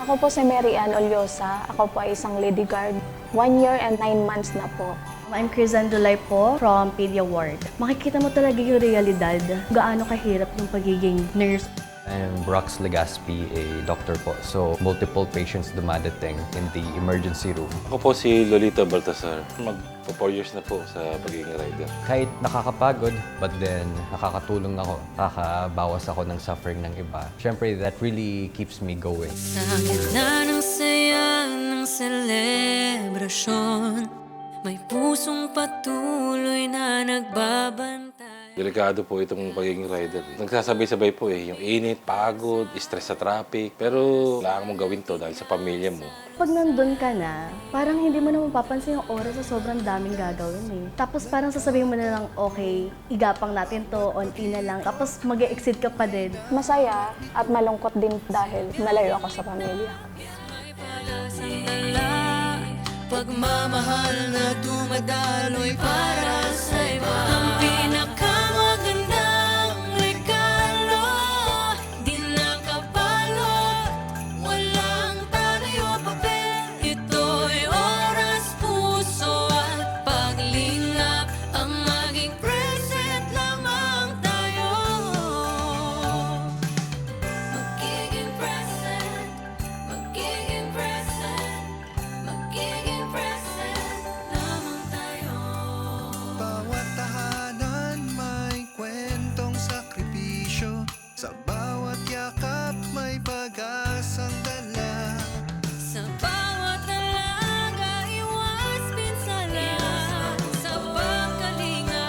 Ako po si Mary Ann Oliosa. Ako po ay isang lady guard. 1 year and 9 months na po. I'm Crizan Dulay po from Pedia Ward. Makikita mo talaga yung realidad. Gaano kahirap yung pagiging nurse. I'm Brox Legaspi, a doctor po. So, multiple patients dumadating in the emergency room. Ako po si Lolita Baltasar. Magpo 4 years na po sa pagiging rider. Kahit nakakapagod, but then nakakatulong ako, nakakabawas ako ng suffering ng iba. Siyempre, that really keeps me going. Sa gitna ng saya ng selebrasyon, may pusong patuloy na nagbabantay. Delikado po itong pagiging rider. Nagsasabay-sabay po yung init, pagod, stress sa traffic. Pero kailangan mong gawin to dahil sa pamilya mo. Pag nandun ka na, parang hindi mo na mapapansin yung oras sa sobrang daming gagawin eh. Tapos parang sasabihin mo na lang, okay, igapang natin to, onti na lang. Tapos mag-e-exit ka pa din. Masaya at malungkot din dahil nalayo ako sa pamilya. May palasandala, pagmamahal na dumadaloy para sa iba. Ang pinakamagandang regalo, di nakapalot, walang tali o papel. Ito'y oras, puso at paglingap, ang maging present lamang tayo. Magiging present, magiging present, magiging present lamang tayo. Bawat tahanan may kwentong sakripisyo. Sa bawat yakap may pag-asang dala. Sa bawat alaga, iwas pinsala. Sa pagkalinga,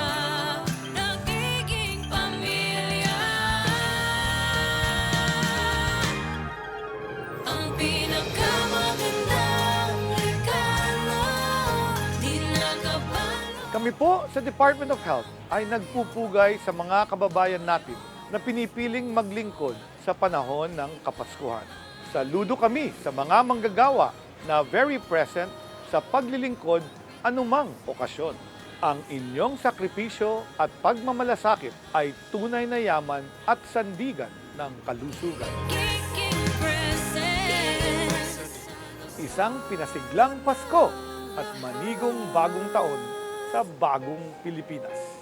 nagiging pamilya. Ang pinakamagandang regalo, di nakapalo. Kami po sa Department of Health ay nagpupugay sa mga kababayan natin na pinipiling maglingkod sa panahon ng Kapaskuhan. Saludo kami sa mga manggagawa na very present sa paglilingkod anumang okasyon. Ang inyong sakripisyo at pagmamalasakit ay tunay na yaman at sandigan ng kalusugan. Magiging present. Isang pinasiglang Pasko at manigong bagong taon sa bagong Pilipinas.